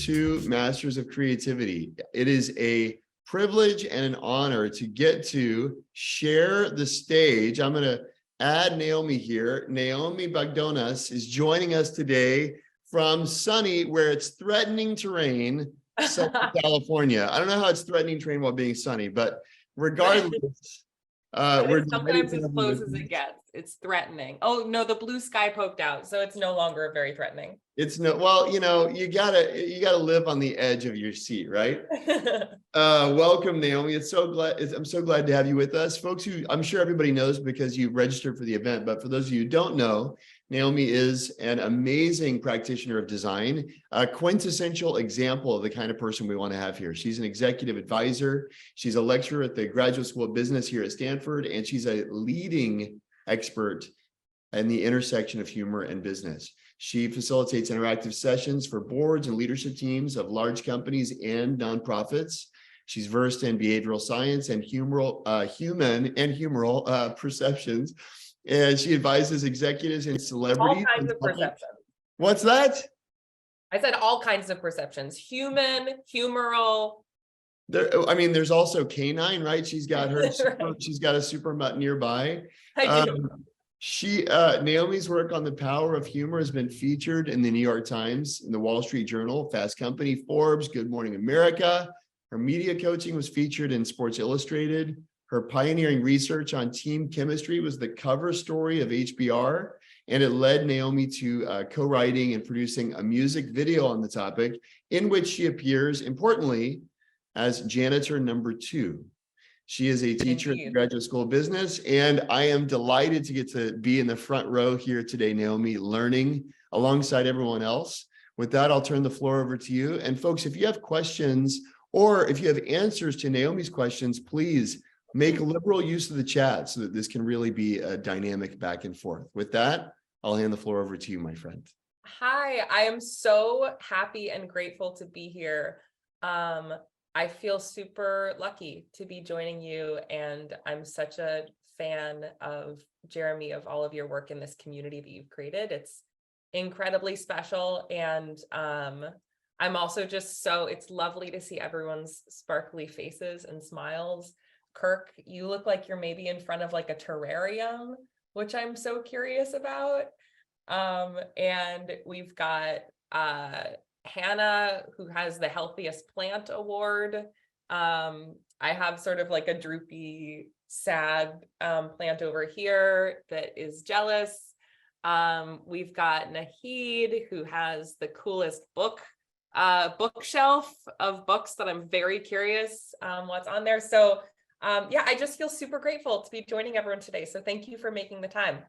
to Masters of Creativity. It is a privilege and an honor to get to share the stage. I'm going to add Naomi here. Naomi Bagdonas is joining us today from sunny, where it's threatening to rain, sunny California. I don't know how it's threatening to rain while being sunny, but regardless, we're sometimes as close as it gets. It's threatening. Oh no, the blue sky poked out, so it's no longer very threatening. It's no, well, you know, you gotta live on the edge of your seat, right? Welcome, Naomi. I'm so glad to have you with us, folks. Who I'm sure everybody knows because you registered for the event, but for those of you who don't know, Naomi is an amazing practitioner of design, a quintessential example of the kind of person we want to have here. She's an executive advisor. She's a lecturer at the Graduate School of Business here at Stanford, and she's a leading expert in the intersection of humor and business. She facilitates interactive sessions for boards and leadership teams of large companies and nonprofits. She's versed in behavioral science and human and humoral perceptions. And she advises executives and celebrities. All kinds of perceptions. What's that? I said all kinds of perceptions. Human, humoral. There's also canine, right? She's got her, Right. She's got a super mutt nearby. I do. Naomi's work on the power of humor has been featured in the New York Times, in the Wall Street Journal, Fast Company, Forbes, Good Morning America. Her media coaching was featured in Sports Illustrated. Her pioneering research on team chemistry was the cover story of HBR, and it led Naomi to co-writing and producing a music video on the topic, in which she appears, importantly, as janitor number 2. She is a teacher at the Graduate School of Business, and I am delighted to get to be in the front row here today, Naomi, learning alongside everyone else. With that, I'll turn the floor over to you. And folks, if you have questions or if you have answers to Naomi's questions, please make liberal use of the chat so that this can really be a dynamic back and forth. With that, I'll hand the floor over to you, my friend. Hi, I am so happy and grateful to be here. I feel super lucky to be joining you, and I'm such a fan of Jeremy, of all of your work in this community that you've created. It's incredibly special, and I'm also just it's lovely to see everyone's sparkly faces and smiles. Kirk, you look like you're maybe in front of like a terrarium, which I'm so curious about. And we've got Hannah, who has the healthiest plant award. I have sort of like a droopy, sad plant over here that is jealous. We've got Nahid, who has the coolest bookshelf of books that I'm very curious what's on there. So yeah, I just feel super grateful to be joining everyone today. So thank you for making the time.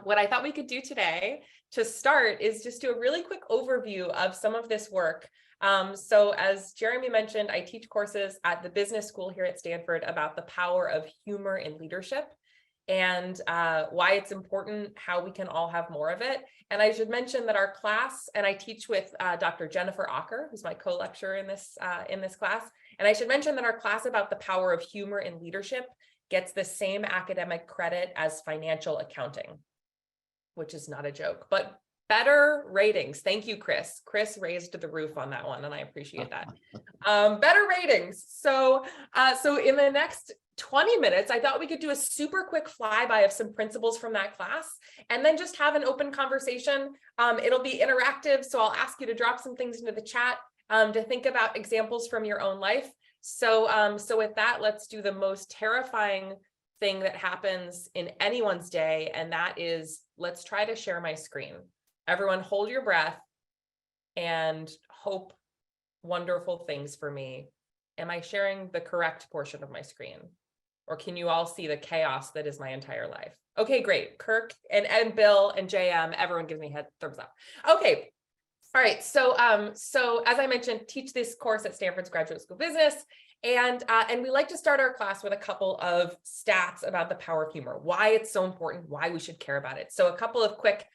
What I thought we could do today to start is just do a really quick overview of some of this work. So as Jeremy mentioned, I teach courses at the business school here at Stanford about the power of humor in leadership and why it's important, how we can all have more of it. And I should mention that our class, and I teach with Dr. Jennifer Acker, who's my co-lecturer in this class. And I should mention that our class about the power of humor in leadership gets the same academic credit as financial accounting, which is not a joke, but better ratings. Thank you, Chris. Chris raised the roof on that one, and I appreciate that. Better ratings. So in the next 20 minutes, I thought we could do a super quick flyby of some principles from that class, and then just have an open conversation. It'll be interactive, so I'll ask you to drop some things into the chat to think about examples from your own life. So with that, let's do the most terrifying thing that happens in anyone's day, and that is, let's try to share my screen. Everyone hold your breath and hope wonderful things for me. Am I sharing the correct portion of my screen? Or can you all see the chaos that is my entire life? Okay, great. Kirk and Bill and JM, everyone gives me thumbs up. Okay. All right, so as I mentioned, teach this course at Stanford's Graduate School of Business, and we like to start our class with a couple of stats about the power of humor, why it's so important, why we should care about it. So a couple of quick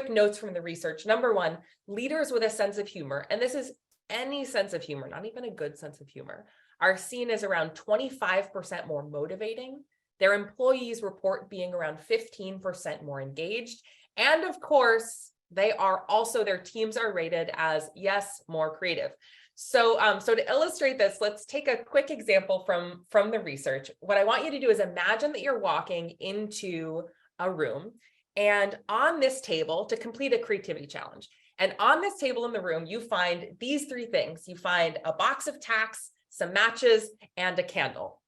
notes from the research. Number one, leaders with a sense of humor, and this is any sense of humor, not even a good sense of humor, are seen as around 25% more motivating. Their employees report being around 15% more engaged, and of course, their teams are rated as, yes, more creative. So, so to illustrate this, let's take a quick example from the research. What I want you to do is imagine that you're walking into a room, and on this table, to complete a creativity challenge, and on this table in the room, you find these three things. You find a box of tacks, some matches, and a candle.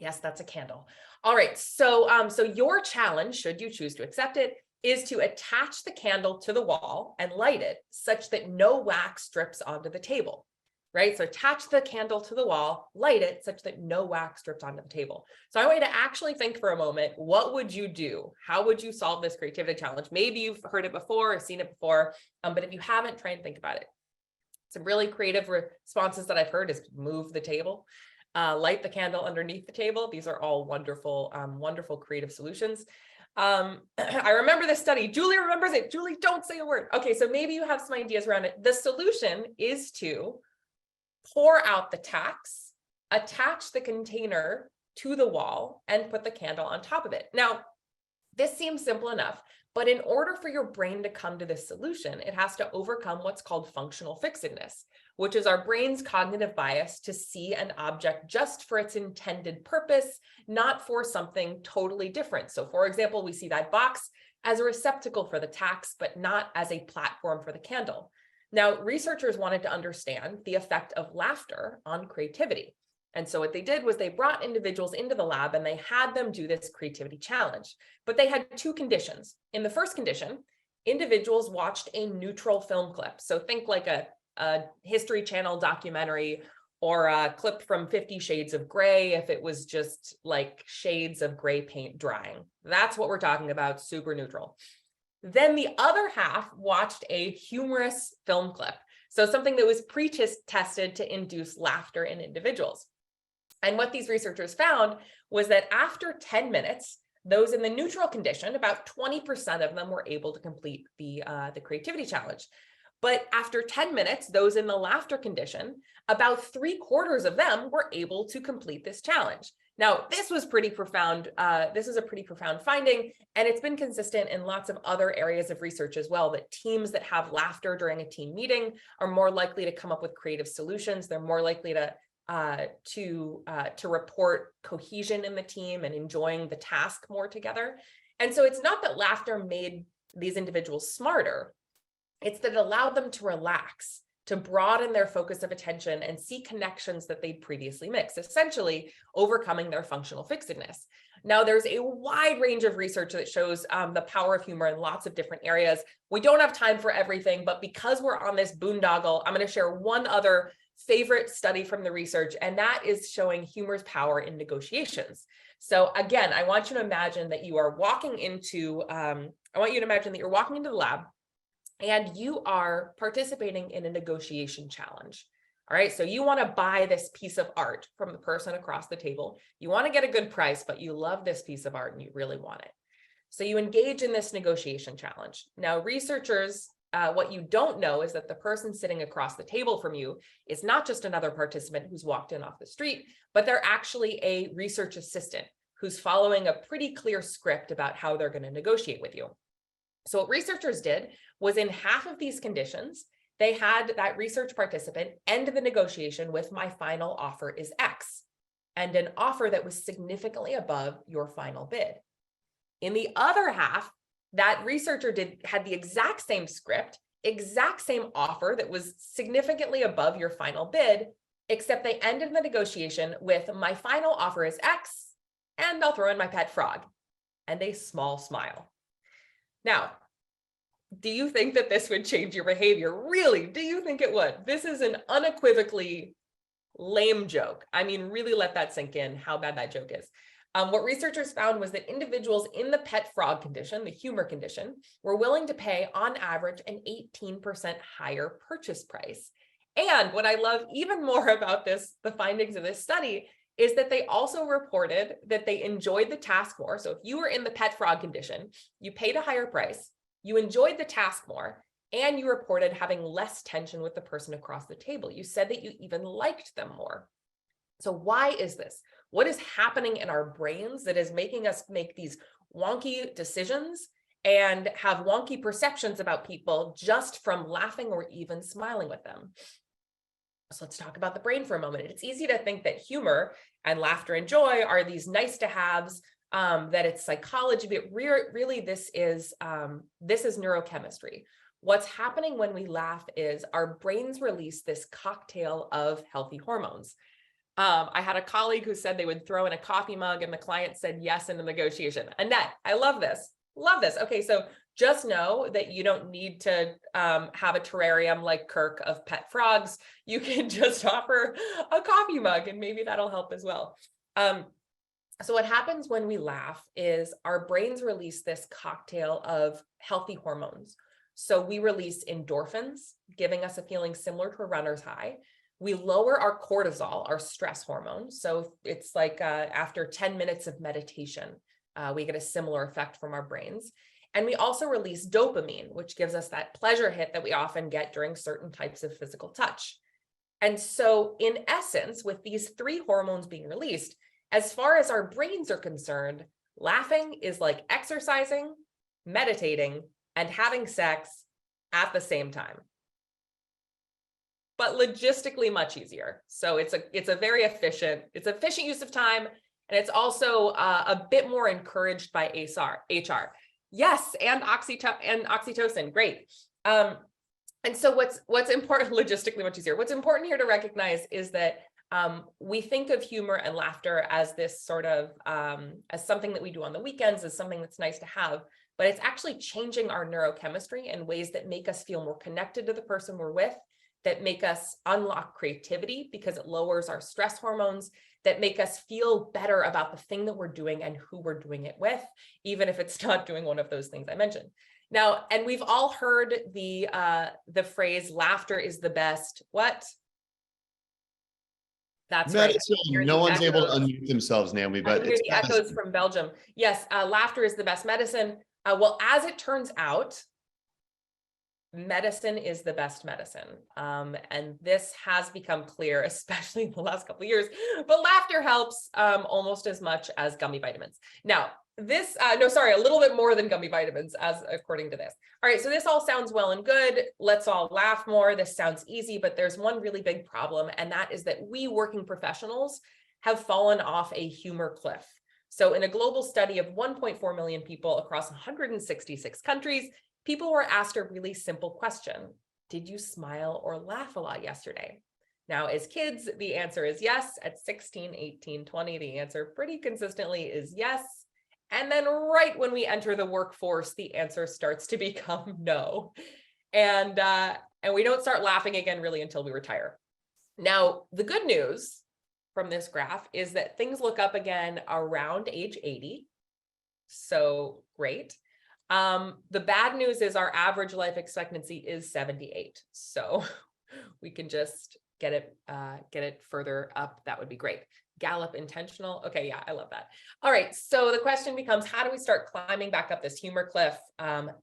Yes, that's a candle. All right, so, so your challenge, should you choose to accept it, is to attach the candle to the wall and light it such that no wax drips onto the table, right? So attach the candle to the wall, light it such that no wax drips onto the table. So I want you to actually think for a moment, what would you do? How would you solve this creativity challenge? Maybe you've heard it before or seen it before, but if you haven't, try and think about it. Some really creative responses that I've heard is move the table, light the candle underneath the table. These are all wonderful, wonderful creative solutions. I remember this study. Julie remembers it. Julie, don't say a word. Okay, so maybe you have some ideas around it. The solution is to pour out the tacks, attach the container to the wall, and put the candle on top of it. Now, this seems simple enough, but in order for your brain to come to this solution, it has to overcome what's called functional fixedness, which is our brain's cognitive bias to see an object just for its intended purpose, not for something totally different. So for example, we see that box as a receptacle for the tacks, but not as a platform for the candle. Now, researchers wanted to understand the effect of laughter on creativity. And so what they did was they brought individuals into the lab and they had them do this creativity challenge, but they had two conditions. In the first condition, individuals watched a neutral film clip. So think like a History Channel documentary or a clip from 50 Shades of Grey if it was just like shades of gray paint drying. That's what we're talking about, super neutral. Then the other half watched a humorous film clip. So something that was pre-tested to induce laughter in individuals. And what these researchers found was that after 10 minutes, those in the neutral condition, about 20% of them were able to complete the creativity challenge. But after 10 minutes, those in the laughter condition, about 3/4 of them were able to complete this challenge. Now, this was pretty profound. This is a pretty profound finding, and it's been consistent in lots of other areas of research as well, that teams that have laughter during a team meeting are more likely to come up with creative solutions. They're more likely to report cohesion in the team and enjoying the task more together. And so it's not that laughter made these individuals smarter. It's that it allowed them to relax, to broaden their focus of attention and see connections that they'd previously missed, essentially overcoming their functional fixedness. Now, there's a wide range of research that shows the power of humor in lots of different areas. We don't have time for everything, but because we're on this boondoggle, I'm going to share one other favorite study from the research, and that is showing humor's power in negotiations. So again, I want you to imagine that you are walking into, the lab, and you are participating in a negotiation challenge. All right, so you want to buy this piece of art from the person across the table. You want to get a good price, but you love this piece of art and you really want it. So you engage in this negotiation challenge. Now, researchers, what you don't know is that the person sitting across the table from you is not just another participant who's walked in off the street, but they're actually a research assistant who's following a pretty clear script about how they're going to negotiate with you. So what researchers did was, in half of these conditions, they had that research participant end the negotiation with "my final offer is X," and an offer that was significantly above your final bid. In the other half, that researcher had the exact same script, exact same offer that was significantly above your final bid, except they ended the negotiation with "my final offer is X, and I'll throw in my pet frog," and a small smile. Now, do you think that this would change your behavior? Really, do you think it would? This is an unequivocally lame joke. I mean, really let that sink in, how bad that joke is. What researchers found was that individuals in the pet frog condition, the humor condition, were willing to pay, on average, an 18% higher purchase price. And what I love even more about this, the findings of this study, is that they also reported that they enjoyed the task more. So if you were in the pet frog condition, you paid a higher price, you enjoyed the task more, and you reported having less tension with the person across the table. You said that you even liked them more. So why is this? What is happening in our brains that is making us make these wonky decisions and have wonky perceptions about people just from laughing or even smiling with them. So let's talk about the brain for a moment. It's easy to think that humor and laughter and joy are these nice to haves, that it's psychology, but really this is neurochemistry. What's happening when we laugh is our brains release this cocktail of healthy hormones. I had a colleague who said they would throw in a coffee mug and the client said yes in the negotiation. Annette, I love this. Love this. Okay, so just know that you don't need to have a terrarium like Kirk of pet frogs. You can just offer a coffee mug and maybe that'll help as well. So what happens when we laugh is our brains release this cocktail of healthy hormones. So we release endorphins, giving us a feeling similar to a runner's high. We lower our cortisol, our stress hormone. So it's like after 10 minutes of meditation, we get a similar effect from our brains. And we also release dopamine, which gives us that pleasure hit that we often get during certain types of physical touch. And so in essence, with these three hormones being released, as far as our brains are concerned, laughing is like exercising, meditating, and having sex at the same time, but logistically much easier. So it's a very efficient use of time. And it's also a bit more encouraged by HR. Yes, and oxytocin, great. And so what's important, logistically much easier. What's important here to recognize is that we think of humor and laughter as this sort of, as something that we do on the weekends, as something that's nice to have, but it's actually changing our neurochemistry in ways that make us feel more connected to the person we're with, that make us unlock creativity because it lowers our stress hormones, that make us feel better about the thing that we're doing and who we're doing it with, even if it's not doing one of those things I mentioned. Now, and we've all heard the phrase, laughter is the best, what? That's medicine. Right. No one's able to unmute themselves, Naomi, but it's the echoes from Belgium. Yes, laughter is the best medicine. Well, as it turns out, medicine is the best medicine. And this has become clear, especially in the last couple of years, but laughter helps almost as much as gummy vitamins. Now, this, a little bit more than gummy vitamins, as according to this. All right, so this all sounds well and good. Let's all laugh more. This sounds easy, but there's one really big problem, and that is that we working professionals have fallen off a humor cliff. So in a global study of 1.4 million people across 166 countries, people were asked a really simple question. Did you smile or laugh a lot yesterday? Now, as kids, the answer is yes. At 16, 18, 20, the answer pretty consistently is yes. And then right when we enter the workforce, the answer starts to become no. And we don't start laughing again really until we retire. Now, the good news from this graph is that things look up again around age 80. So great. The bad news is our average life expectancy is 78. So we can just get it further up. That would be great. Gallup intentional. Okay, yeah, I love that. All right, so the question becomes, how do we start climbing back up this humor cliff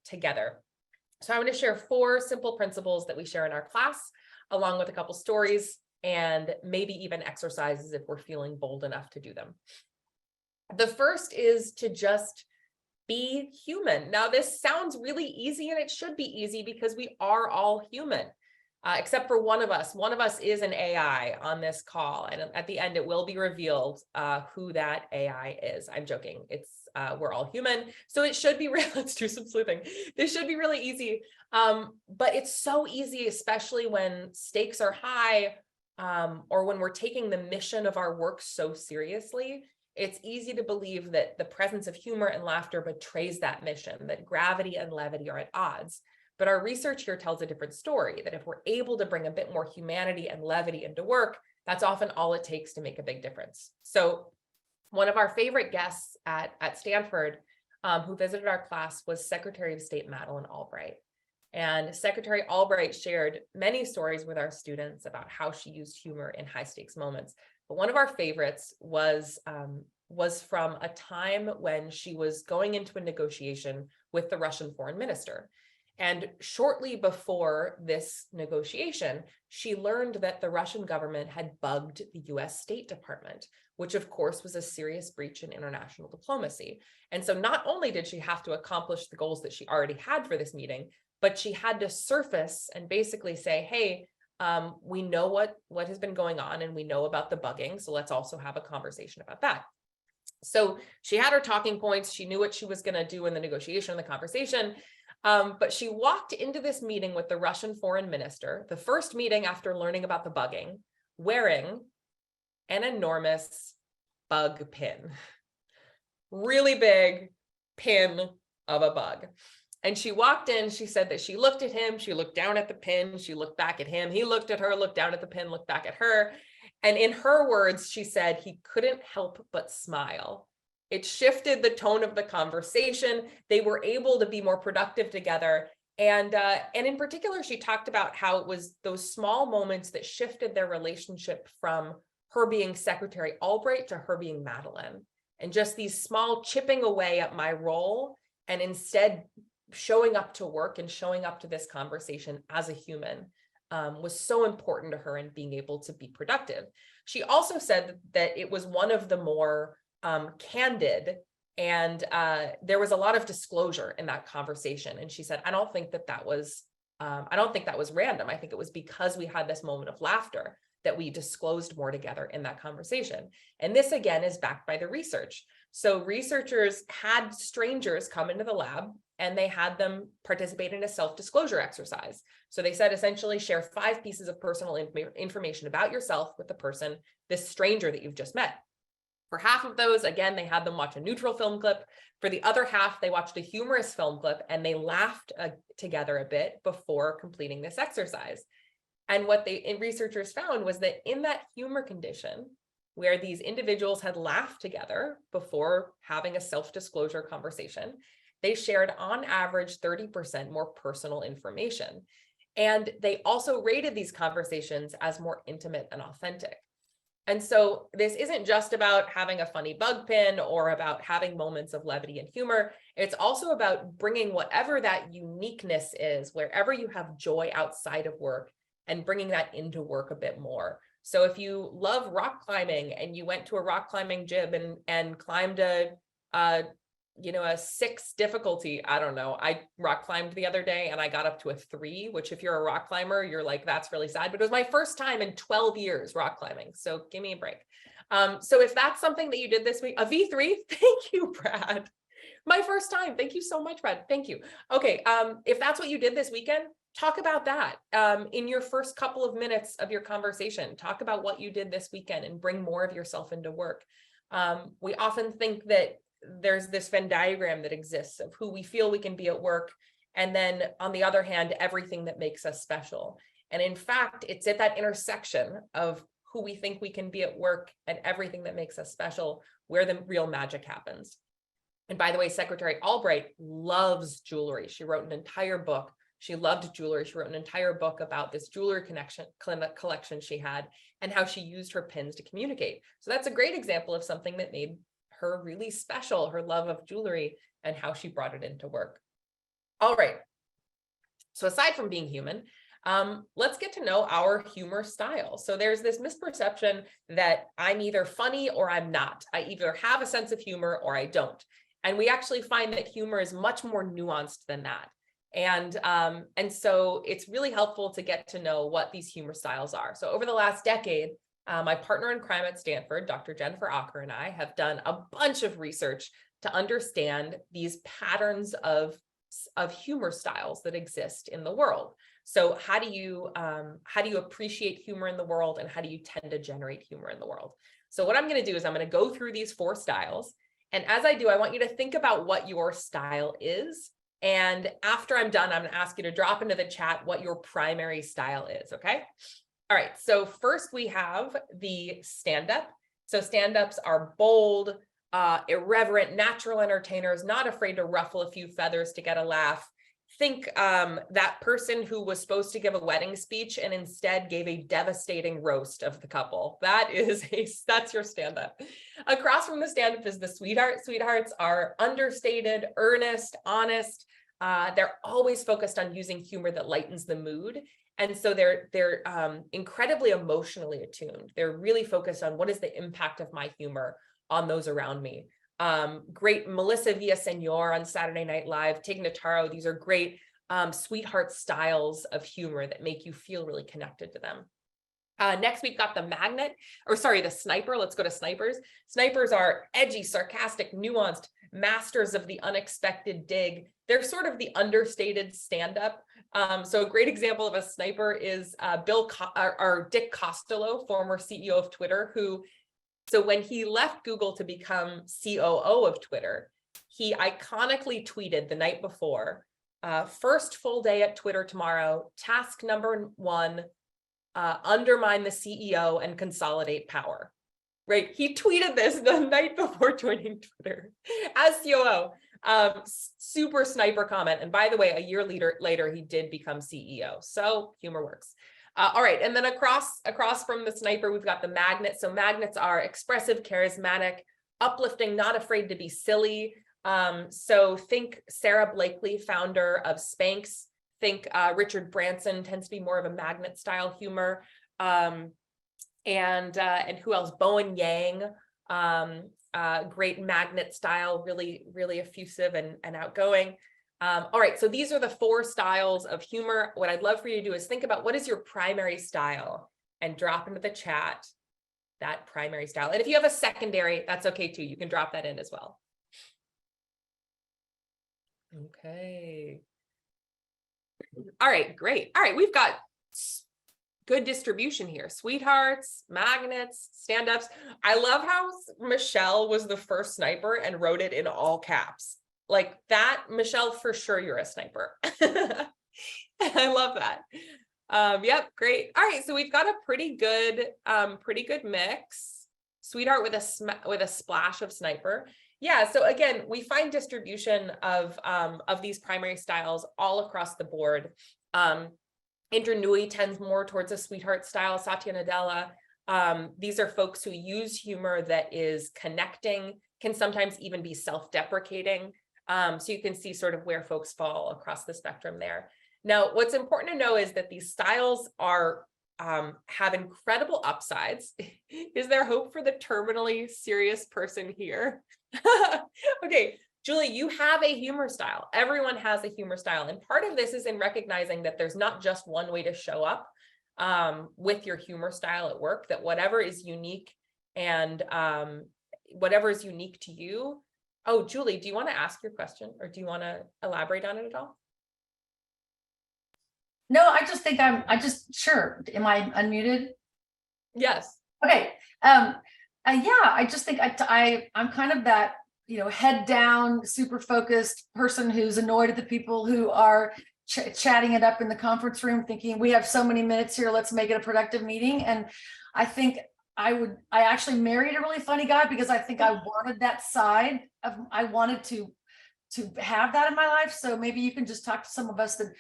together? So I'm going to share 4 simple principles that we share in our class, along with a couple stories and maybe even exercises if we're feeling bold enough to do them. The first is to just be human. Now, this sounds really easy, and it should be easy because we are all human. Except for one of us. One of us is an AI on this call. And at the end, it will be revealed who that AI is. I'm joking. It's we're all human. So it should be real. Let's do some sleuthing. This should be really easy. But it's so easy, especially when stakes are high or when we're taking the mission of our work so seriously. It's easy to believe that the presence of humor and laughter betrays that mission, that gravity and levity are at odds. But our research here tells a different story, that if we're able to bring a bit more humanity and levity into work, that's often all it takes to make a big difference. So one of our favorite guests at Stanford who visited our class was Secretary of State Madeleine Albright. And Secretary Albright shared many stories with our students about how she used humor in high stakes moments. But one of our favorites was from a time when she was going into a negotiation with the Russian foreign minister. And shortly before this negotiation, she learned that the Russian government had bugged the US State Department which of course was a serious breach in international diplomacy. And so not only did she have to accomplish the goals that she already had for this meeting, but she had to surface and basically say, hey, we know what has been going on and we know about the bugging. So let's also have a conversation about that. So she had her talking points. She knew what she was going to do in the negotiation, the conversation. But she walked into this meeting with the Russian foreign minister, the first meeting after learning about the bugging, wearing an enormous bug pin, really big pin of a bug. And she walked in, she said that she looked at him, she looked down at the pin, she looked back at him, he looked at her, looked down at the pin, looked back at her. And in her words, she said he couldn't help but smile. It shifted the tone of the conversation. They were able to be more productive together. And in particular, she talked about how it was those small moments that shifted their relationship from her being Secretary Albright to her being Madeleine. And just these small chipping away at my role, and instead showing up to work and showing up to this conversation as a human was so important to her in being able to be productive. She also said that it was one of the more candid, and there was a lot of disclosure in that conversation. And she said, I don't think that was random. I think it was because we had this moment of laughter that we disclosed more together in that conversation. And this again is backed by the research. So researchers had strangers come into the lab and they had them participate in a self-disclosure exercise. So they said, essentially share 5 pieces of personal information about yourself with the person, this stranger that you've just met. For half of those, again, they had them watch a neutral film clip. For the other half, they watched a humorous film clip and they laughed together a bit before completing this exercise. And what researchers found was that in that humor condition, where these individuals had laughed together before having a self-disclosure conversation, they shared on average 30% more personal information. And they also rated these conversations as more intimate and authentic. And so this isn't just about having a funny bug pin or about having moments of levity and humor. It's also about bringing whatever that uniqueness is, wherever you have joy outside of work, and bringing that into work a bit more. So if you love rock climbing and you went to a rock climbing gym and climbed a 6 difficulty, I don't know, I rock climbed the other day and I got up to a 3, which if you're a rock climber, you're like, that's really sad, but it was my first time in 12 years rock climbing. So give me a break. So if that's something that you did this week, a V3, thank you, Brad. My first time. Thank you so much, Brad. Thank you. Okay. If that's what you did this weekend, talk about that in your first couple of minutes of your conversation. Talk about what you did this weekend and bring more of yourself into work. We often think that there's this Venn diagram that exists of who we feel we can be at work. And then on the other hand, everything that makes us special. And in fact, it's at that intersection of who we think we can be at work and everything that makes us special where the real magic happens. And by the way, Secretary Albright loves jewelry. She wrote an entire book. She loved jewelry. She wrote an entire book about this jewelry collection she had and how she used her pins to communicate. So that's a great example of something that made her really special, her love of jewelry and how she brought it into work. All right. So aside from being human, let's get to know our humor style. So there's this misperception that I'm either funny or I'm not. I either have a sense of humor or I don't. And we actually find that humor is much more nuanced than that. And so it's really helpful to get to know what these humor styles are. So over the last decade, my partner in crime at Stanford, Dr. Jennifer Acker, and I have done a bunch of research to understand these patterns of humor styles that exist in the world. So how do you appreciate humor in the world, and how do you tend to generate humor in the world? So what I'm going to do is I'm going to go through these 4 styles. And as I do, I want you to think about what your style is. And after I'm done, I'm going to ask you to drop into the chat what your primary style is, okay? All right, so first we have the stand-up. So stand-ups are bold, irreverent, natural entertainers, not afraid to ruffle a few feathers to get a laugh. Think that person who was supposed to give a wedding speech and instead gave a devastating roast of the couple. That's your stand-up. Across from the stand-up is the sweetheart. Sweethearts are understated, earnest, honest. They're always focused on using humor that lightens the mood. And so they're incredibly emotionally attuned. They're really focused on what is the impact of my humor on those around me. Great Melissa Villaseñor on Saturday Night Live, Tig Notaro. These are great sweetheart styles of humor that make you feel really connected to them. Next, we've got the sniper. Let's go to snipers. Snipers are edgy, sarcastic, nuanced, masters of the unexpected dig. They're sort of the understated stand-up. So a great example of a sniper is Dick Costolo, former CEO of Twitter, so when he left Google to become COO of Twitter, he iconically tweeted the night before, first full day at Twitter tomorrow, task number 1, undermine the CEO and consolidate power, right? He tweeted this the night before joining Twitter as COO. Super sniper comment. And by the way, a year later, he did become CEO. So humor works. All right. And then across from the sniper, we've got the magnet. So magnets are expressive, charismatic, uplifting, not afraid to be silly. So think Sarah Blakely, founder of Spanx. Think Richard Branson tends to be more of a magnet style humor. And who else? Bowen Yang, great magnet style, really, really effusive and outgoing. All right, so these are the 4 styles of humor. What I'd love for you to do is think about what is your primary style and drop into the chat that primary style. And if you have a secondary, that's okay too. You can drop that in as well. Okay. All right, great. All right, we've got good distribution here. Sweethearts, magnets, stand-ups. I love how Michelle was the first sniper and wrote it in all caps. Like that, Michelle, for sure you're a sniper. I love that. Yep, great. All right, so we've got a pretty good mix. Sweetheart with a splash of sniper. Yeah, so again, we find distribution of these primary styles all across the board. Indra Nooyi tends more towards a sweetheart style. Satya Nadella. These are folks who use humor that is connecting, can sometimes even be self-deprecating. So you can see sort of where folks fall across the spectrum there. Now, what's important to know is that these styles have incredible upsides. Is there hope for the terminally serious person here? Okay, Julie, you have a humor style. Everyone has a humor style. And part of this is in recognizing that there's not just one way to show up with your humor style at work, that whatever is unique and whatever is unique to you. Oh, Julie, do you want to ask your question or do you want to elaborate on it at all? No, I just think sure. Am I unmuted? Yes. Okay. Yeah, I just think I'm kind of that, head down, super focused person who's annoyed at the people who are chatting it up in the conference room, thinking we have so many minutes here, let's make it a productive meeting. And I think I actually married a really funny guy because I think I wanted that side of, I wanted to have that in my life. So maybe you can just talk to some of us that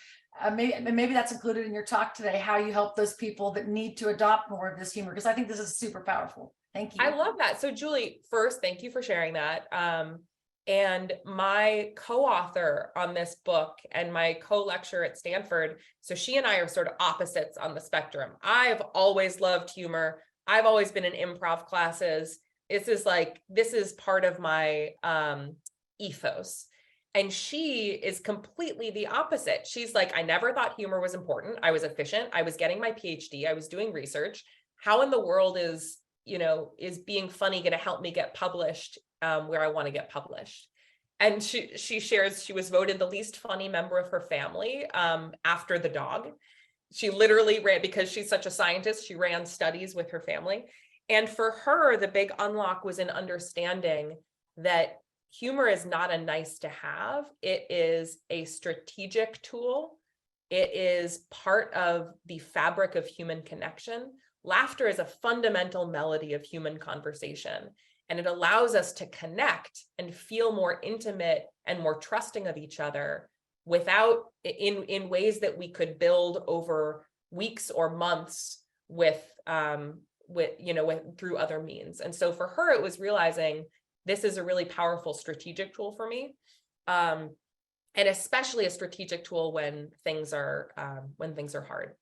maybe that's included in your talk today, how you help those people that need to adopt more of this humor, because I think this is super powerful. Thank you. I love that. So Julie, first, thank you for sharing that. And my co-author on this book and my co-lecturer at Stanford, so she and I are sort of opposites on the spectrum. I've always loved humor. I've always been in improv classes. This is part of my ethos. And she is completely the opposite. She's like, I never thought humor was important. I was efficient. I was getting my PhD. I was doing research. How in the world is being funny going to help me get published where I want to get published? And she shares she was voted the least funny member of her family after the dog. She literally ran, because she's such a scientist, she ran studies with her family. And for her, the big unlock was in understanding that humor is not a nice to have. It is a strategic tool. It is part of the fabric of human connection. Laughter is a fundamental melody of human conversation, and it allows us to connect and feel more intimate and more trusting of each other without in ways that we could build over weeks or months through other means. And so for her, it was realizing this is a really powerful strategic tool for me, and especially a strategic tool when things are hard.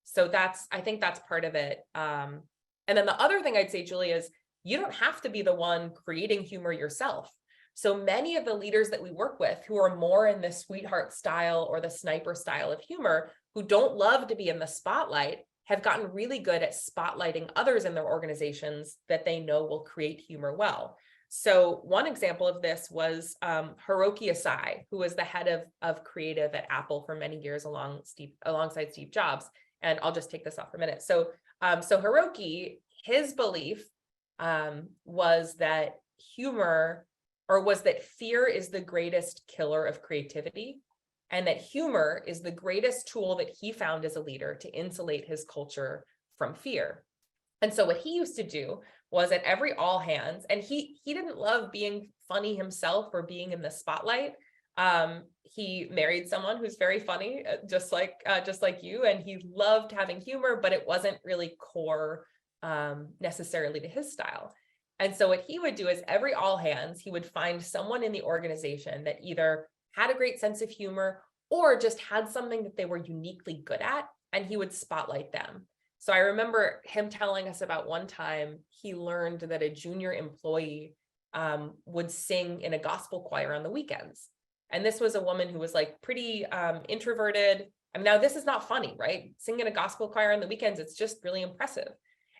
So I think that's part of it. And then the other thing I'd say, Julie, is you don't have to be the one creating humor yourself. So many of the leaders that we work with who are more in the sweetheart style or the sniper style of humor, who don't love to be in the spotlight, have gotten really good at spotlighting others in their organizations that they know will create humor well. So one example of this was Hiroki Asai, who was the head of creative at Apple for many years alongside Steve Jobs. And I'll just take this off for a minute. So Hiroki, his belief was that fear is the greatest killer of creativity, and that humor is the greatest tool that he found as a leader to insulate his culture from fear. And so what he used to do was at every all hands, and he didn't love being funny himself or being in the spotlight. He married someone who's very funny, just like you, and he loved having humor, but it wasn't really core necessarily to his style. And so what he would do is every all hands, he would find someone in the organization that either had a great sense of humor or just had something that they were uniquely good at, and he would spotlight them. So I remember him telling us about one time he learned that a junior employee would sing in a gospel choir on the weekends. And this was a woman who was like pretty introverted. I mean, now this is not funny, right? Singing a gospel choir on the weekends, it's just really impressive.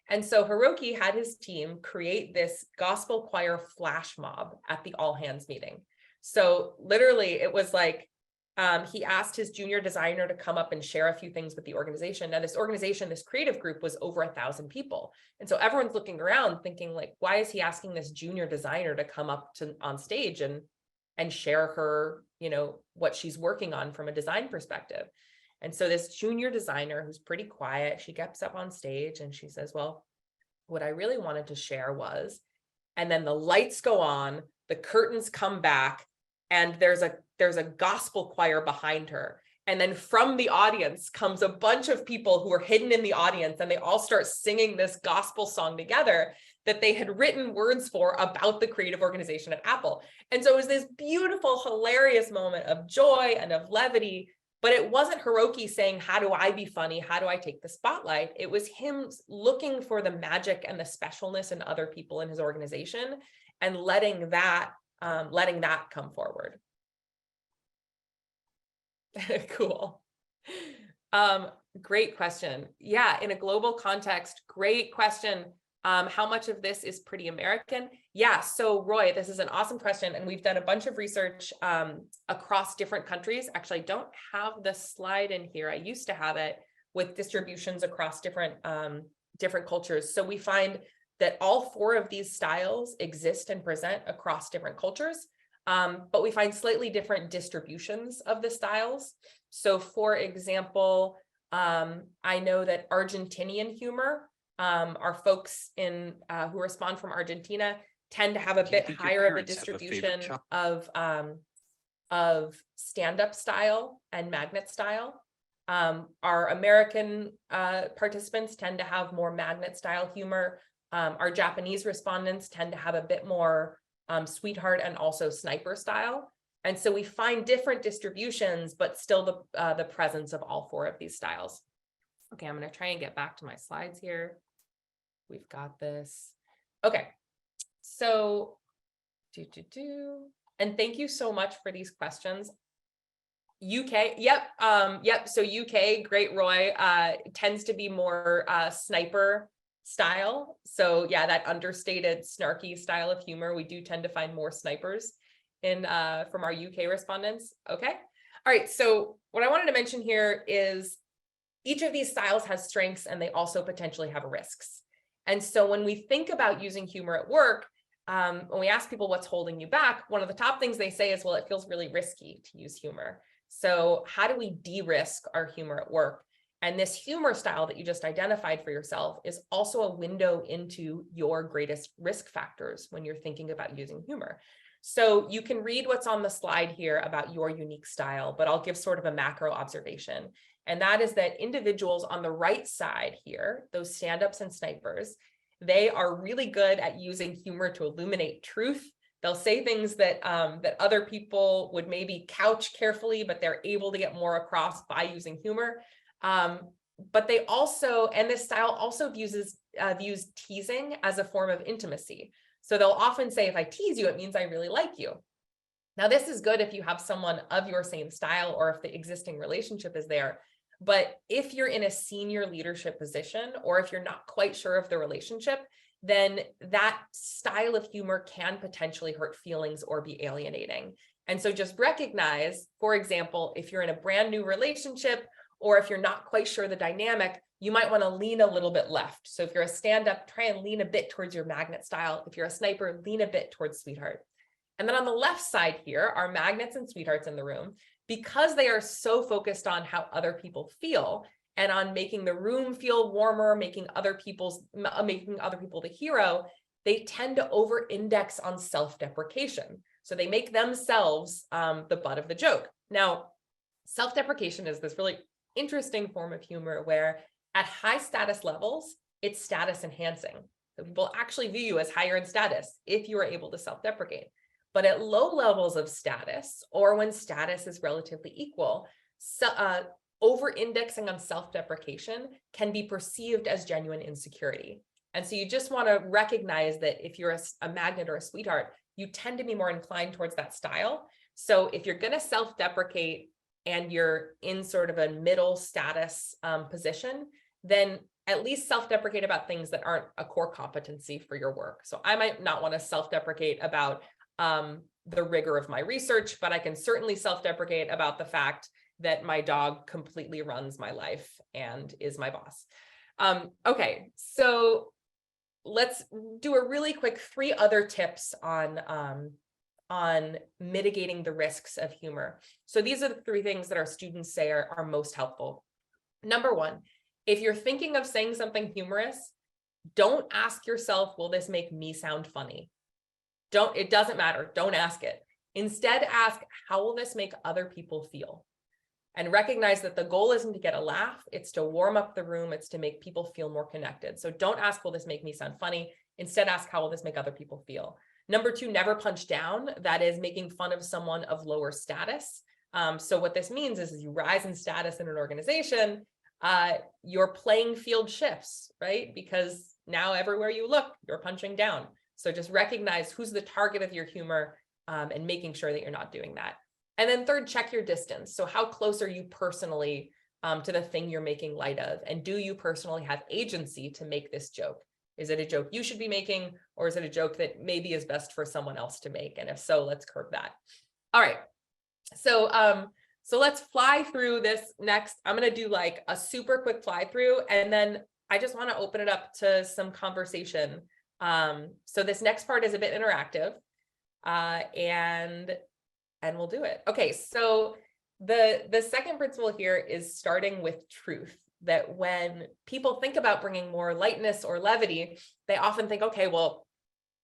And so Hiroki had his team create this gospel choir flash mob at the all hands meeting. So literally it was like, he asked his junior designer to come up and share a few things with the organization. Now this organization, this creative group, was over 1,000 people. And so everyone's looking around thinking like, why is he asking this junior designer to come up on stage and share her, what she's working on from a design perspective? And so this junior designer, who's pretty quiet, she gets up on stage and she says, well, what I really wanted to share was, and then the lights go on, the curtains come back, and there's a gospel choir behind her. And then from the audience comes a bunch of people who are hidden in the audience, and they all start singing this gospel song together that they had written words for about the creative organization at Apple. And so it was this beautiful, hilarious moment of joy and of levity, but it wasn't Hiroki saying, how do I be funny? How do I take the spotlight? It was him looking for the magic and the specialness in other people in his organization and letting that come forward. Cool. Great question. Yeah, in a global context, great question. How much of this is pretty American? Yeah, so Roy, this is an awesome question, and we've done a bunch of research across different countries. Actually, I don't have the slide in here. I used to have it with distributions across different cultures. So we find that all 4 of these styles exist and present across different cultures, but we find slightly different distributions of the styles. So for example, I know that Argentinian humor, our folks who respond from Argentina tend to have a bit higher of a distribution of stand-up style and magnet style. Our American participants tend to have more magnet style humor. Our Japanese respondents tend to have a bit more sweetheart and also sniper style. And so we find different distributions, but still the presence of all 4 of these styles. Okay, I'm going to try and get back to my slides here. We've got this. Okay, so and thank you so much for these questions. UK, yep. So UK, great, Roy, tends to be more sniper style. So yeah, that understated, snarky style of humor. We do tend to find more snipers from our UK respondents. Okay. All right. So what I wanted to mention here is each of these styles has strengths, and they also potentially have risks. And so when we think about using humor at work, when we ask people what's holding you back, one of the top things they say is, well, it feels really risky to use humor. So how do we de-risk our humor at work? And this humor style that you just identified for yourself is also a window into your greatest risk factors when you're thinking about using humor. So you can read what's on the slide here about your unique style, but I'll give sort of a macro observation. And that is that individuals on the right side here, those stand-ups and snipers, they are really good at using humor to illuminate truth. They'll say things that other people would maybe couch carefully, but they're able to get more across by using humor. But they also, and this style also views teasing as a form of intimacy. So they'll often say, if I tease you, it means I really like you. Now, this is good if you have someone of your same style or if the existing relationship is there. But if you're in a senior leadership position, or if you're not quite sure of the relationship, then that style of humor can potentially hurt feelings or be alienating. And so just recognize, for example, if you're in a brand new relationship, or if you're not quite sure the dynamic, you might want to lean a little bit left. So if you're a stand-up, try and lean a bit towards your magnet style. If you're a sniper, lean a bit towards sweetheart. And then on the left side here are magnets and sweethearts in the room. Because they are so focused on how other people feel and on making the room feel warmer, making other people the hero, they tend to over-index on self-deprecation. So they make themselves the butt of the joke. Now, self-deprecation is this really interesting form of humor where at high status levels, it's status enhancing. So people actually view you as higher in status if you are able to self-deprecate. But at low levels of status, or when status is relatively equal, over-indexing on self-deprecation can be perceived as genuine insecurity. And so you just want to recognize that if you're a magnet or a sweetheart, you tend to be more inclined towards that style. So if you're going to self-deprecate and you're in sort of a middle status position, then at least self-deprecate about things that aren't a core competency for your work. So I might not want to self-deprecate about the rigor of my research, but I can certainly self-deprecate about the fact that my dog completely runs my life and is my boss. Okay, so let's do a really quick 3 other tips on mitigating the risks of humor. So these are the 3 things that our students say are most helpful. Number 1, if you're thinking of saying something humorous, don't ask yourself, will this make me sound funny? It doesn't matter. Don't ask it. Instead, ask, how will this make other people feel? And recognize that the goal isn't to get a laugh. It's to warm up the room. It's to make people feel more connected. So don't ask, will this make me sound funny? Instead, ask, how will this make other people feel? Number 2, never punch down. That is making fun of someone of lower status. So what this means is as you rise in status in an organization, your playing field shifts, right? Because now everywhere you look, you're punching down. So just recognize who's the target of your humor and making sure that you're not doing that. And then 3rd, check your distance. So how close are you personally to the thing you're making light of? And do you personally have agency to make this joke? Is it a joke you should be making, or is it a joke that maybe is best for someone else to make? And if so, let's curb that. All right. So let's fly through this next. I'm going to do like a super quick fly through, and then I just want to open it up to some conversation. So this next part is a bit interactive, and we'll do it. Okay, so the second principle here is starting with truth. That when people think about bringing more lightness or levity, they often think, okay, well,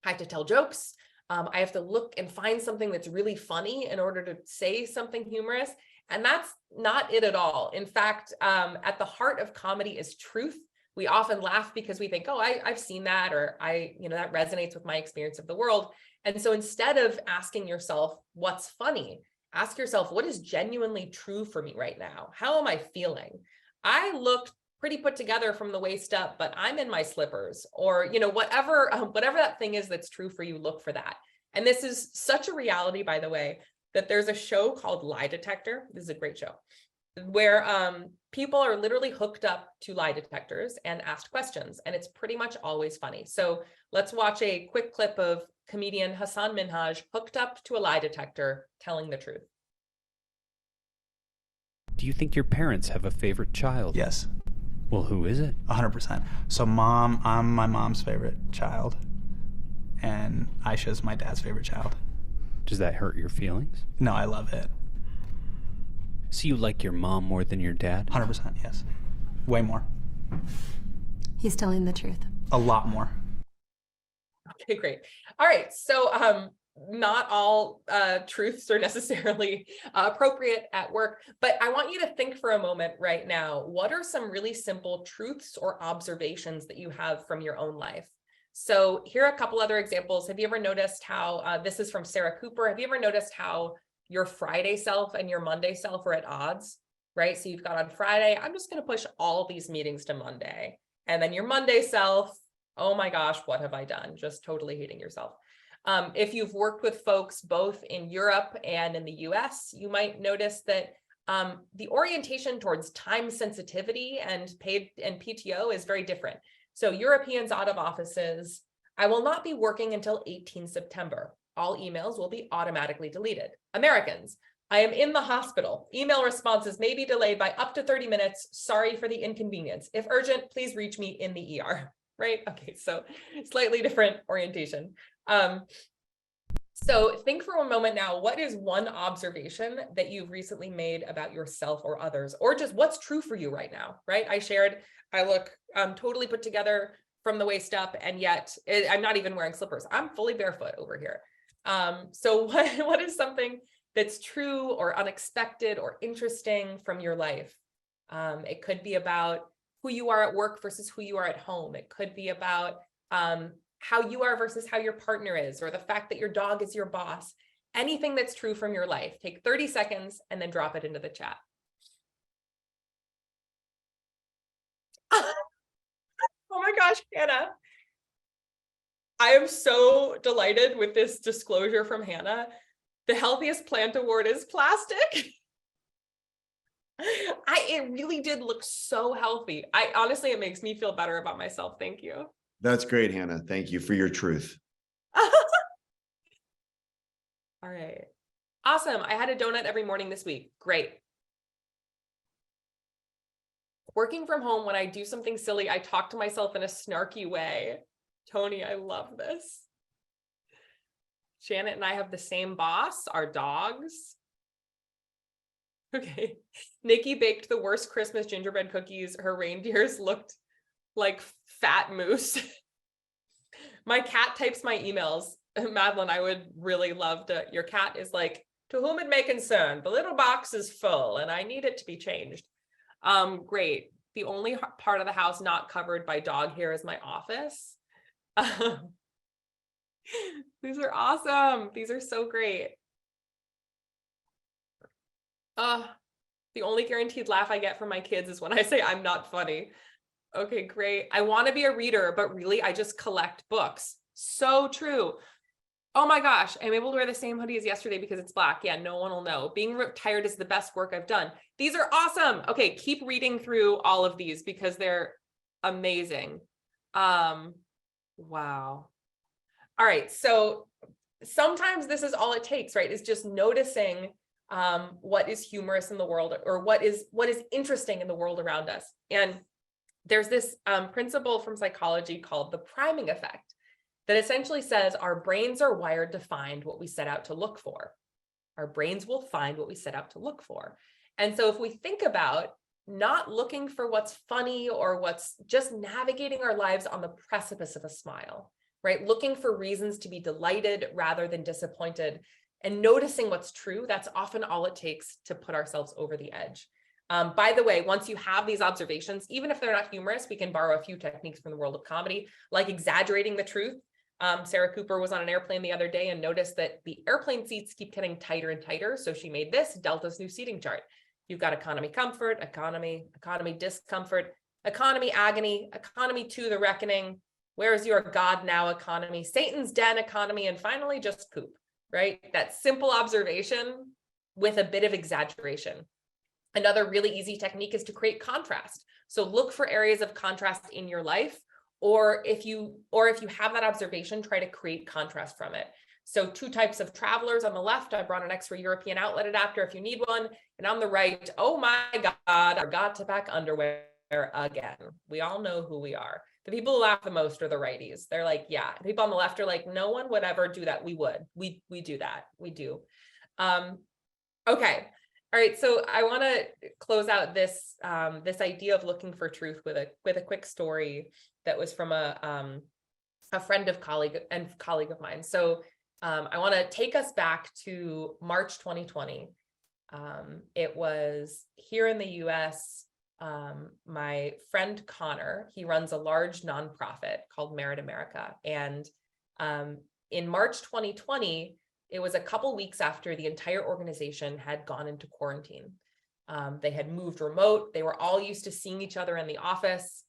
I have to tell jokes. I have to look and find something that's really funny in order to say something humorous. And that's not it at all. In fact, at the heart of comedy is truth. We often laugh because we think, oh, I've seen that, or that resonates with my experience of the world. And so instead of asking yourself, what's funny? Ask yourself, what is genuinely true for me right now? How am I feeling? I look pretty put together from the waist up, but I'm in my slippers, or, whatever that thing is that's true for you, look for that. And this is such a reality, by the way, that there's a show called Lie Detector. This is a great show where people are literally hooked up to lie detectors and asked questions, and it's pretty much always funny. So let's watch a quick clip of comedian Hassan Minhaj hooked up to a lie detector telling the truth. Do you think your parents have a favorite child? Yes. Well, who is it? 100%. So I'm my mom's favorite child, and Aisha's my dad's favorite child. Does that hurt your feelings? No, I love it. So you like your mom more than your dad? 100%, yes. Way more. He's telling the truth. A lot more. Okay, great. All right. So not all truths are necessarily appropriate at work, but I want you to think for a moment right now, what are some really simple truths or observations that you have from your own life? So here are a couple other examples. Have you ever noticed how, this is from Sarah Cooper, have you ever noticed how your Friday self and your Monday self are at odds? right? So you've got on Friday, I'm just going to push all these meetings to Monday. And then your Monday self, oh my gosh, what have I done? Just totally hating yourself. If you've worked with folks both in Europe and in the US, you might notice that the orientation towards time sensitivity and paid and PTO is very different. So Europeans out of offices, I will not be working until 18 September. All emails will be automatically deleted. Americans, I am in the hospital. Email responses may be delayed by up to 30 minutes. Sorry for the inconvenience. If urgent, please reach me in the ER, right? Okay, so slightly different orientation. So think for a moment now, what is one observation that you've recently made about yourself or others, or just what's true for you right now, right? I shared, I look totally put together from the waist up, and yet I'm not even wearing slippers. I'm fully barefoot over here. So what is something that's true or unexpected or interesting from your life? It could be about who you are at work versus who you are at home. It could be about how you are versus how your partner is, or the fact that your dog is your boss. Anything that's true from your life. Take 30 seconds and then drop it into the chat. Oh my gosh, Hannah. I am so delighted with this disclosure from Hannah. The healthiest plant award is plastic. It really did look so healthy. Honestly, it makes me feel better about myself. Thank you. That's great, Hannah. Thank you for your truth. All right. Awesome. I had a donut every morning this week. Great. Working from home, when I do something silly, I talk to myself in a snarky way. Tony, I love this. Janet and I have the same boss, our dogs. Okay. Nikki baked the worst Christmas gingerbread cookies. Her reindeers looked like fat moose. My cat types my emails. Madeline, I would really love to. Your cat is like, to whom it may concern, the little box is full and I need it to be changed. Great. The only part of the house not covered by dog hair is my office. These are awesome. These are so great. The only guaranteed laugh I get from my kids is when I say I'm not funny. Okay, great. I want to be a reader, but really I just collect books. So true. Oh my gosh, I'm able to wear the same hoodie as yesterday because it's black. Yeah, no one will know. Being retired is the best work I've done. These are awesome. Okay, keep reading through all of these because they're amazing. Wow. All right, so sometimes this is all it takes, right? Is just noticing what is humorous in the world, or what is interesting in the world around us. And there's this principle from psychology called the priming effect that essentially says our brains are wired to find what we set out to look for. Our brains will find what we set out to look for. And so if we think about not looking for what's funny or what's just navigating our lives on the precipice of a smile, right? Looking for reasons to be delighted rather than disappointed, and noticing what's true, that's often all it takes to put ourselves over the edge. By the way, once you have these observations, even if they're not humorous, we can borrow a few techniques from the world of comedy, like exaggerating the truth. Sarah Cooper was on an airplane the other day and noticed that the airplane seats keep getting tighter and tighter. So she made this Delta's new seating chart. You've got economy comfort, economy discomfort, economy agony, economy to the reckoning. Where's your God now economy, Satan's den economy, and finally just poop, right? That simple observation with a bit of exaggeration. Another really easy technique is to create contrast. So look for areas of contrast in your life, or if you have that observation, try to create contrast from it. So two types of travelers on the left, I brought an extra European outlet adapter if you need one. And on the right, oh my God, I forgot to pack underwear again. We all know who we are. The people who laugh the most are the righties. They're like, yeah. The people on the left are like, no one would ever do that. We would. We do that. We do. Okay. All right. So I want to close out this this idea of looking for truth with a quick story that was from a friend of colleague of mine. So I want to take us back to March 2020. It was here in the US. My friend Connor, he runs a large nonprofit called Merit America. And in March 2020, it was a couple weeks after the entire organization had gone into quarantine. They had moved remote. They were all used to seeing each other in the office.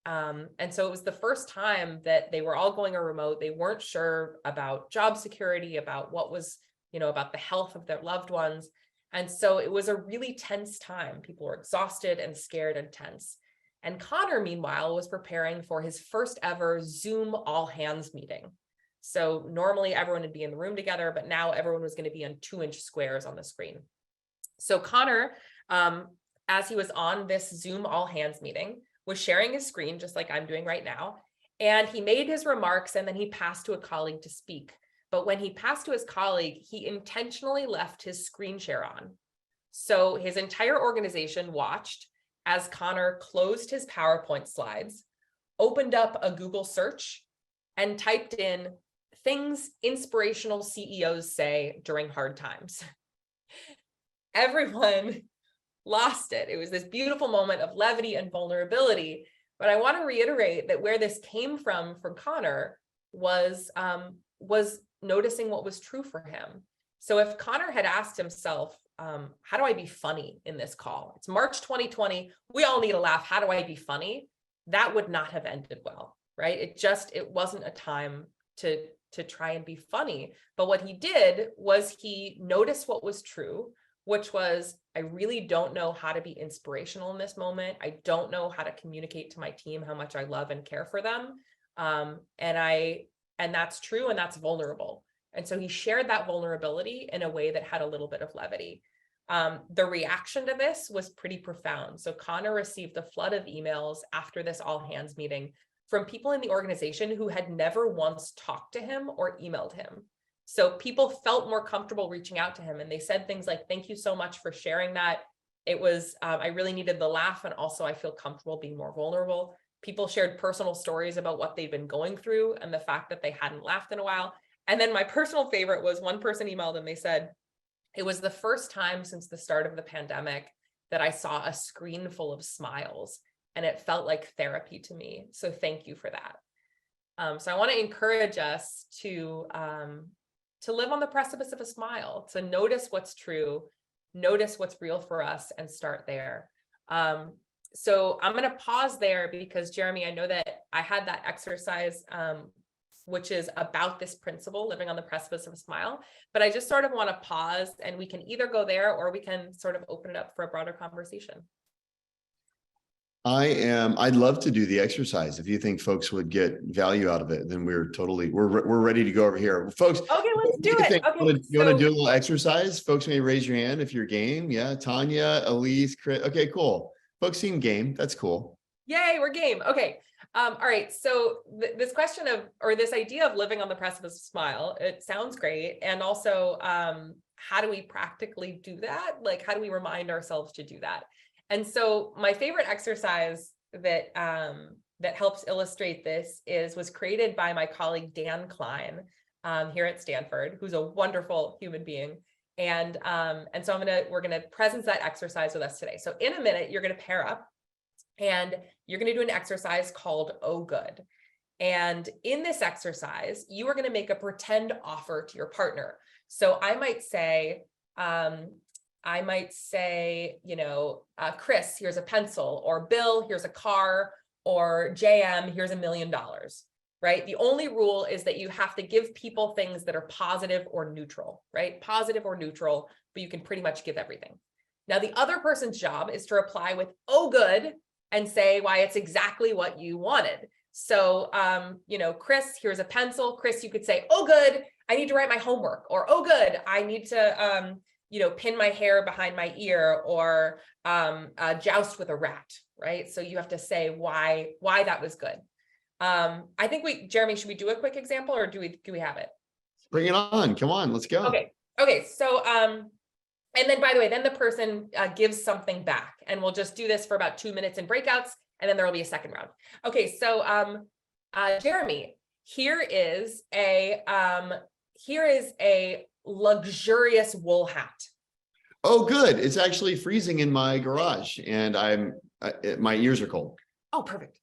And so it was the first time that they were all going remote. They weren't sure about job security, about what was, about the health of their loved ones. And so it was a really tense time. People were exhausted and scared and tense. And Connor, meanwhile, was preparing for his first ever Zoom all hands meeting. So normally everyone would be in the room together, but now everyone was going to be on 2-inch squares on the screen. So Connor, as he was on this Zoom all hands meeting, was sharing his screen just like I'm doing right now. And he made his remarks and then he passed to a colleague to speak. But when he passed to his colleague, he intentionally left his screen share on. So his entire organization watched as Connor closed his PowerPoint slides, opened up a Google search, and typed in things inspirational CEOs say during hard times. Everyone lost it. It was this beautiful moment of levity and vulnerability. But I want to reiterate that where this came from Connor was noticing what was true for him. So if Connor had asked himself, how do I be funny in this call? It's March 2020. We all need a laugh. How do I be funny? That would not have ended well, right? It wasn't a time to try and be funny. But what he did was he noticed what was true, which was, I really don't know how to be inspirational in this moment. I don't know how to communicate to my team how much I love and care for them. And that's true, and that's vulnerable. And so he shared that vulnerability in a way that had a little bit of levity. The reaction to this was pretty profound. So Connor received a flood of emails after this all hands meeting from people in the organization who had never once talked to him or emailed him. So people felt more comfortable reaching out to him, and they said things like, thank you so much for sharing that. It was, I really needed the laugh, and also I feel comfortable being more vulnerable. People shared personal stories about what they'd been going through and the fact that they hadn't laughed in a while. And then my personal favorite was one person emailed and they said, it was the first time since the start of the pandemic that I saw a screen full of smiles, and it felt like therapy to me. So thank you for that. So I want to encourage us to live on the precipice of a smile, to notice what's true, notice what's real for us, and start there. So I'm going to pause there because, Jeremy, I know that I had that exercise, which is about this principle, living on the precipice of a smile, but I just sort of want to pause, and we can either go there or we can sort of open it up for a broader conversation. I'd love to do the exercise. If you think folks would get value out of it, then we're ready to go over here. Folks, okay, let's do it. Okay, you want to do a little exercise? Folks may raise your hand if you're game. Yeah, Tanya, Elise, Chris. Okay, cool. Folks seem game. That's cool. Yay, we're game. Okay. All right. So this question of, or this idea of living on the precipice of smile, it sounds great. And also, how do we practically do that? Like, how do we remind ourselves to do that? And so my favorite exercise that helps illustrate this was created by my colleague, Dan Klein, here at Stanford, who's a wonderful human being. And so we're going to presence that exercise with us today. So in a minute, you're going to pair up and you're going to do an exercise called Oh Good. And in this exercise, you are going to make a pretend offer to your partner. So I might say, Chris, here's a pencil, or Bill, here's a car, or JM, here's $1 million, right? The only rule is that you have to give people things that are positive or neutral, right? Positive or neutral, but you can pretty much give everything. Now, the other person's job is to reply with, oh, good, and say why it's exactly what you wanted. So, Chris, here's a pencil. Chris, you could say, oh, good, I need to write my homework, or, oh, good, I need to, pin my hair behind my ear, or joust with a rat, right? So you have to say why that was good. I think Jeremy, should we do a quick example, or do we have it? Bring it on. Come on, let's go. Okay. So, and then by the way, then the person gives something back, and we'll just do this for about 2 minutes in breakouts, and then there will be a second round. Okay. So, Jeremy, here is a luxurious wool hat. Oh, good. It's actually freezing in my garage, and my ears are cold. Oh, perfect.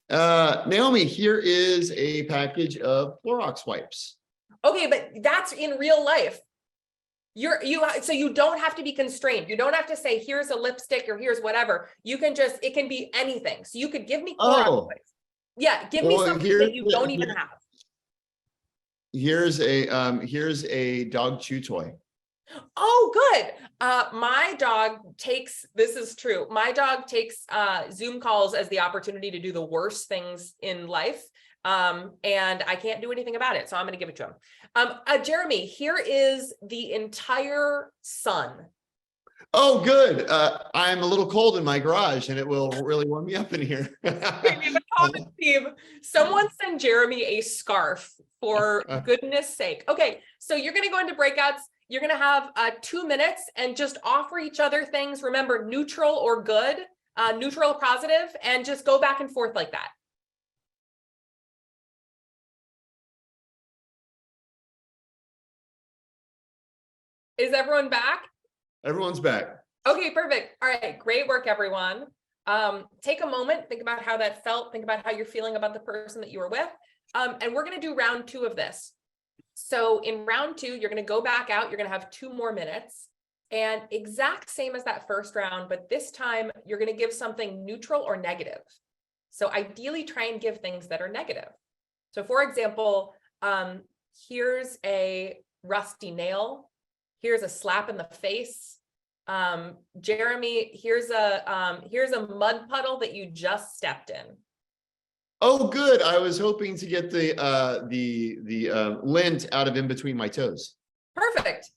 Naomi, here is a package of Clorox wipes. Okay, but that's in real life. So you don't have to be constrained. You don't have to say, here's a lipstick or here's whatever. You can just, it can be anything. So you could give me Clorox wipes. Yeah, give me something that you don't even have. Here's a dog chew toy. Oh, good. My dog takes, this is true. My dog takes Zoom calls as the opportunity to do the worst things in life. And I can't do anything about it. So I'm going to give it to him. Jeremy, here is the entire sun. Oh, good. I'm a little cold in my garage and it will really warm me up in here. Someone send Jeremy a scarf for goodness sake. Okay, so you're going to go into breakouts. You're going to have 2 minutes and just offer each other things. Remember, neutral or good, neutral or positive, and just go back and forth like that. Is everyone back? Everyone's back. Okay, perfect. All right, great work, everyone. Take a moment, think about how that felt, think about how you're feeling about the person that you were with. And we're going to do round 2 of this. So in round 2, you're going to go back out. You're going to have 2 more minutes, and exact same as that first round, but this time you're going to give something neutral or negative. So ideally try and give things that are negative. So for example, here's a rusty nail. Here's a slap in the face. Jeremy, here's a mud puddle that you just stepped in. Oh, good. I was hoping to get the lint out of in between my toes. Perfect.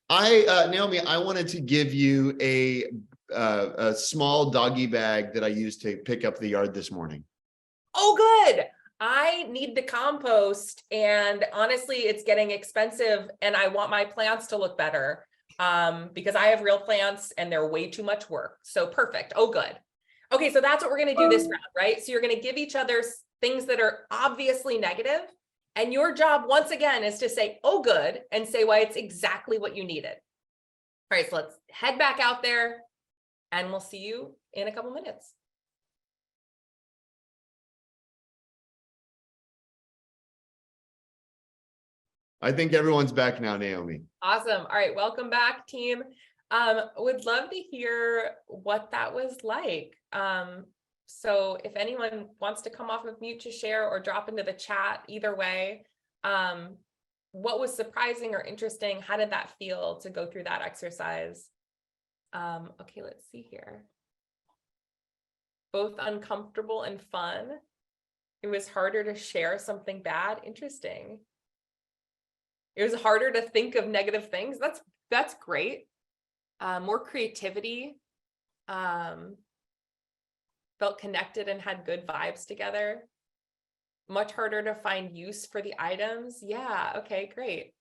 Naomi, I wanted to give you a small doggy bag that I used to pick up the yard this morning. Oh, good. I need to compost, and honestly, it's getting expensive, and I want my plants to look better because I have real plants and they're way too much work. So perfect. Oh, good. Okay, so that's what we're going to do this round, right? So you're going to give each other things that are obviously negative, and your job once again is to say, oh, good, and say why it's exactly what you needed. All right, so let's head back out there, and we'll see you in a couple minutes. I think everyone's back now, Naomi. Awesome. All right, welcome back, team. Would love to hear what that was like. So if anyone wants to come off of mute to share or drop into the chat, either way, what was surprising or interesting? How did that feel to go through that exercise? Okay, let's see here. Both uncomfortable and fun. It was harder to share something bad. Interesting. It was harder to think of negative things. That's great. More creativity. Felt connected and had good vibes together. Much harder to find use for the items. Yeah, okay, great.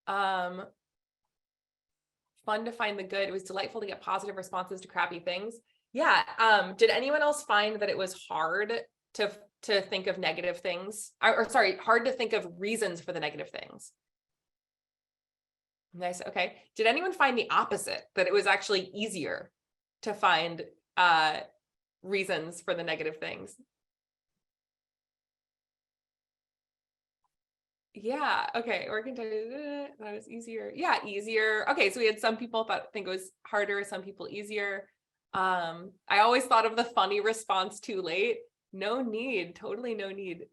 Fun to find the good. It was delightful to get positive responses to crappy things. Yeah. Did anyone else find that it was hard to think of negative things? Or sorry, hard to think of reasons for the negative things? Nice. Okay. Did anyone find the opposite, that it was actually easier to find reasons for the negative things? Yeah. Okay. Or can that was easier. Yeah, easier. Okay. So we had some people think it was harder, some people easier. I always thought of the funny response too late. No need. Totally no need.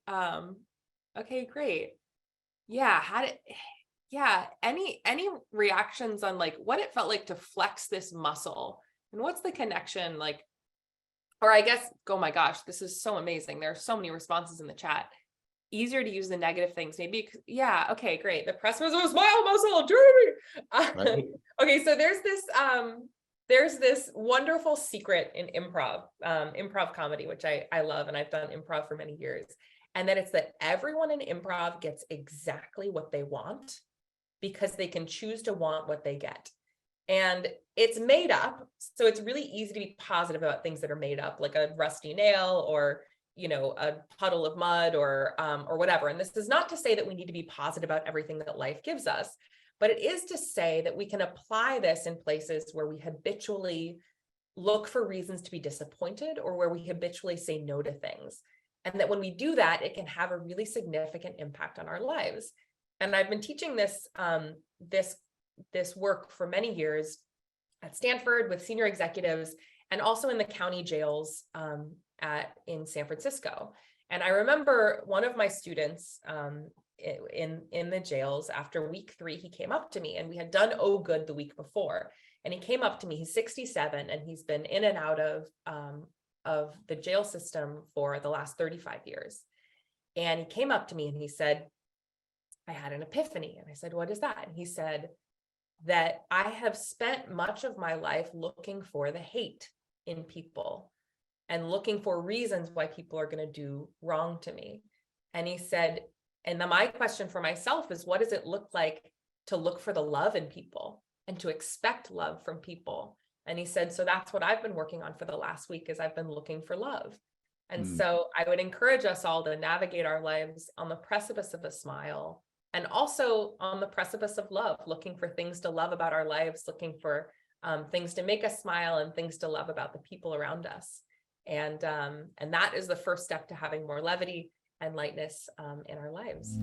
Okay, great. Yeah. Yeah, any reactions on like what it felt like to flex this muscle, and what's the connection like? Or I guess, oh my gosh, this is so amazing. There are so many responses in the chat. Easier to use the negative things, maybe. Yeah, okay, great. The press was a smile muscle, Jeremy. Right. Okay, so there's this wonderful secret in improv comedy, which I love, and I've done improv for many years. And that it's that everyone in improv gets exactly what they want, because they can choose to want what they get. And it's made up. So it's really easy to be positive about things that are made up, like a rusty nail or, a puddle of mud or whatever. And this is not to say that we need to be positive about everything that life gives us, but it is to say that we can apply this in places where we habitually look for reasons to be disappointed, or where we habitually say no to things. And that when we do that, it can have a really significant impact on our lives. And I've been teaching this this work for many years at Stanford with senior executives and also in the county jails in San Francisco. And I remember one of my students in the jails, after week 3, he came up to me, and we had done Oh Good the week before. And he came up to me, he's 67, and he's been in and out of the jail system for the last 35 years. And he came up to me and he said, I had an epiphany. And I said, what is that? And he said that I have spent much of my life looking for the hate in people and looking for reasons why people are going to do wrong to me. And he said, and then my question for myself is, what does it look like to look for the love in people and to expect love from people? And he said, so that's what I've been working on for the last week, is I've been looking for love. And so I would encourage us all to navigate our lives on the precipice of a smile, and also on the precipice of love, looking for things to love about our lives, looking for things to make us smile and things to love about the people around us. And that is the first step to having more levity and lightness in our lives.